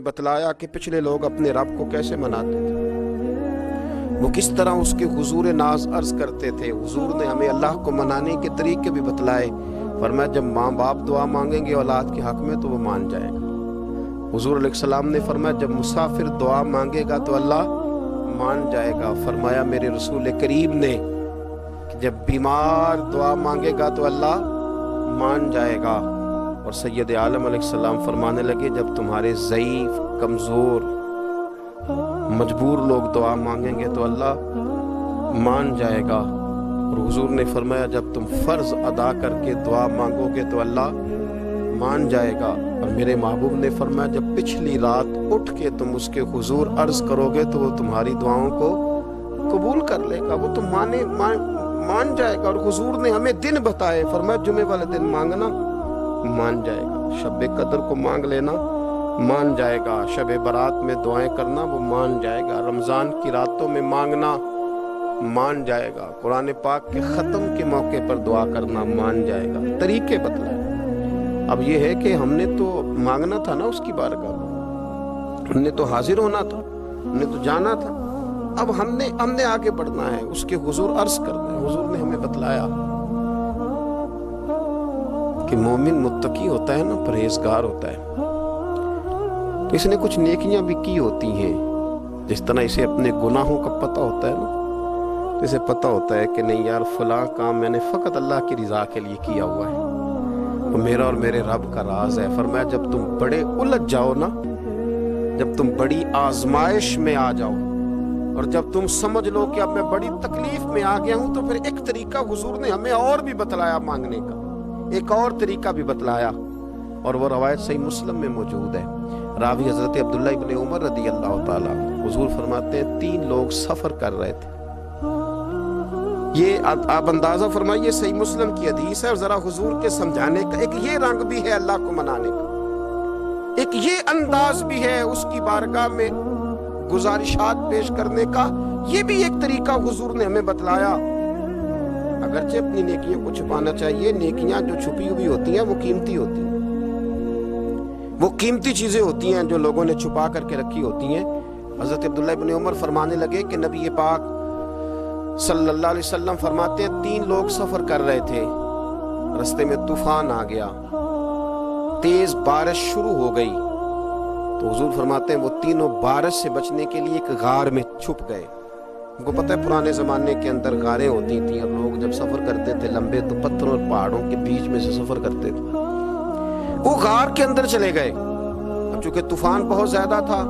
بتلایا کہ پچھلے لوگ اپنے رب کو کیسے مناتے تھے، وہ کس طرح اس کے حضور ناز عرض کرتے تھے۔ حضور نے ہمیں اللہ کو منانے کے طریقے بھی بتلائے۔ فرمایا جب ماں باپ دعا مانگیں گے اولاد کے حق میں تو وہ مان جائے گا۔ حضور علیہ السلام نے فرمایا جب مسافر دعا مانگے گا تو اللہ مان جائے گا۔ فرمایا میرے رسول کریم نے کہ جب بیمار دعا مانگے گا تو اللہ مان جائے گا۔ اور سید عالم علیہ السلام فرمانے لگے جب تمہارے ضعیف، کمزور، مجبور لوگ دعا مانگیں گے تو اللہ مان جائے گا۔ اور حضور نے فرمایا جب تم فرض ادا کر کے دعا مانگو گے تو اللہ مان جائے گا۔ اور میرے محبوب نے فرمایا جب پچھلی رات اٹھ کے تم اس کے حضور عرض کرو گے تو وہ تمہاری دعاؤں کو قبول کر لے گا، وہ تم مان جائے گا۔ اور حضور نے ہمیں دن بتائے، فرمایا جمعے والے دن مانگنا مان جائے گا، شب قدر کو مانگ لینا مان جائے گا، شب برات میں دعائیں کرنا وہ مان جائے گا، رمضان کی راتوں میں مانگنا مان جائے گا، قرآن پاک کے ختم کے موقع پر دعا کرنا مان جائے گا۔ طریقے بتلائے۔ اب یہ ہے کہ ہم نے تو مانگنا تھا نا اس کی بارگاہ میں، ہم نے تو حاضر ہونا تھا، ہم نے تو جانا تھا۔ اب ہم نے آگے بڑھنا ہے، اس کے حضور عرض کرنا ہے۔ حضور نے ہمیں بتلایا کہ مومن متقی ہوتا ہے نا، پرہیزگار ہوتا ہے، تو اس نے کچھ نیکیاں بھی کی ہوتی ہیں، جس طرح اسے اپنے گناہوں کا پتہ ہوتا ہے نا، تو اسے پتہ ہوتا ہے کہ نہیں یار فلاں کام میں نے فقط اللہ کی رضا کے لیے کیا ہوا ہے، وہ میرا اور میرے رب کا راز ہے۔ فرمایا جب تم بڑے الجھ جاؤ نا، جب تم بڑی آزمائش میں آ جاؤ اور جب تم سمجھ لو کہ اب میں بڑی تکلیف میں آ گیا ہوں، تو پھر ایک طریقہ حضور نے ہمیں اور بھی بتلایا مانگنے کا، ایک اور طریقہ بھی بتلایا، اور وہ روایت صحیح مسلم میں موجود ہے۔ راوی حضرت عبداللہ ابن عمر رضی اللہ تعالیٰ، حضور فرماتے ہیں 3 لوگ سفر کر رہے تھے۔ یہ آپ اندازہ فرمائیے، صحیح مسلم کی حدیث ہے، اور ذرا حضور کے سمجھانے کا ایک یہ رنگ بھی ہے اللہ کو منانے کا، ایک یہ انداز بھی ہے اس کی بارگاہ میں گزارشات پیش کرنے کا، یہ بھی ایک طریقہ حضور نے ہمیں بتلایا۔ اگرچہ اپنی نیکیوں کو چھپانا چاہیے، نیکیاں جو چھپی ہوئی ہوتی ہیں وہ قیمتی ہوتی ہیں، وہ قیمتی چیزیں ہوتی ہیں جو لوگوں نے چھپا کر کے رکھی ہوتی ہیں۔ حضرت عبداللہ ابن عمر فرمانے لگے کہ نبی پاک صلی اللہ علیہ وسلم فرماتے ہیں 3 لوگ سفر کر رہے تھے، رستے میں طوفان آ گیا، تیز بارش شروع ہو گئی، تو حضور فرماتے ہیں وہ تینوں بارش سے بچنے کے لیے ایک غار میں چھپ گئے۔ ان کو پتہ ہے پرانے زمانے کے اندر غاریں ہوتی تھیں، اور لوگ جب سفر کرتے تھے لمبے تو پتھروں اور پہاڑوں کے بیچ میں سے سفر کرتے تھے۔ وہ غار کے اندر چلے گئے، اب چونکہ طوفان بہت زیادہ تھا،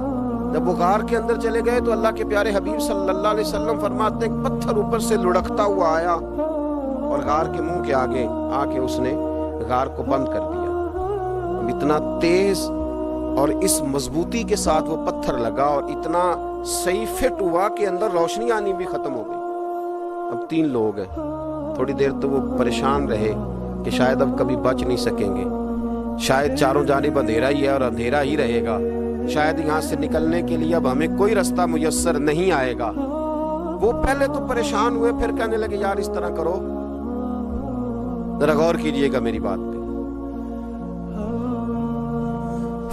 جب وہ غار کے اندر چلے گئے تو اللہ کے پیارے حبیب صلی اللہ علیہ وسلم فرماتے ہیں پتھر اوپر سے لڑکتا ہوا آیا اور غار کے منہ کے آگے آ کے اس نے غار کو بند کر دیا۔ اب اتنا تیز اور اس مضبوطی کے ساتھ وہ پتھر لگا اور اتنا صحیح فٹ ہوا کہ اندر روشنی آنی بھی ختم ہو گئی۔ اب 3 لوگ ہیں، تھوڑی دیر تو وہ پریشان رہے کہ شاید اب کبھی بچ نہیں سکیں گے، شاید چاروں جانب اندھیرا ہی ہے اور اندھیرا ہی رہے گا، شاید یہاں سے نکلنے کے لیے اب ہمیں کوئی رستہ میسر نہیں آئے گا۔ وہ پہلے تو پریشان ہوئے، پھر کہنے لگے یار اس طرح کرو، ذرا غور کیجئے گا میری بات پہ۔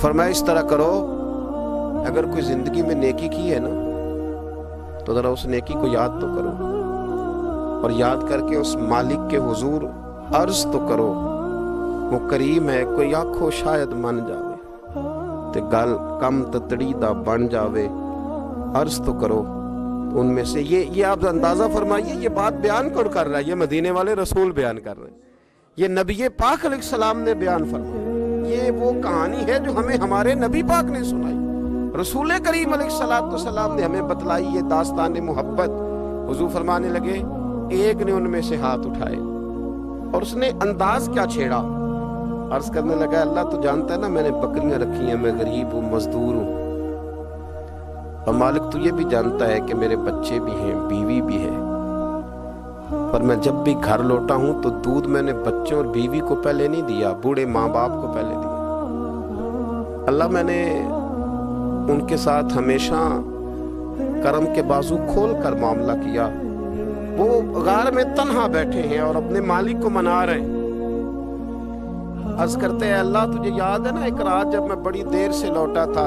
فرمایا اس طرح کرو، اگر کوئی زندگی میں نیکی کی ہے نا تو ذرا اس نیکی کو یاد تو کرو، اور یاد کر کے اس مالک کے حضور عرض تو کرو، وہ کریم ہے، کوئی آنکھو شاید من جاوے تے گل کم تتڑی دا بن جاوے، عرض تو کرو۔ ان میں سے یہ آپ اندازہ فرمائیے، یہ بات بیان کون کر رہا ہے؟ یہ مدینے والے رسول بیان کر رہے ہیں، یہ نبی پاک علیہ السلام نے بیان فرمایا۔ یہ وہ کہانی ہے جو ہمیں ہمارے نبی پاک نے سنائی، رسول کریم علیہ السلام نے ہمیں بتلائی، یہ داستان محبت۔ حضور فرمانے لگے ایک نے ان میں سے ہاتھ اٹھائے اور اس نے انداز کیا چھیڑا، عرض کرنے لگا اللہ تو جانتا ہے نا میں نے بکریاں رکھی ہیں، میں غریب ہوں، مزدور ہوں، اور مالک تو یہ بھی جانتا ہے کہ میرے بچے بھی ہیں، بیوی بھی ہے، پر میں جب بھی گھر لوٹا ہوں تو دودھ میں نے بچوں اور بیوی کو پہلے نہیں دیا، بوڑھے ماں باپ کو پہلے دیا۔ اللہ میں نے ان کے ساتھ ہمیشہ کرم کے بازو کھول کر معاملہ کیا، وہ غار میں تنہا بیٹھے ہیں اور اپنے مالک کو منا رہے ہیں۔ عرض کرتے ہیں اللہ تجھے یاد ہے نا ایک رات جب میں بڑی دیر سے لوٹا تھا،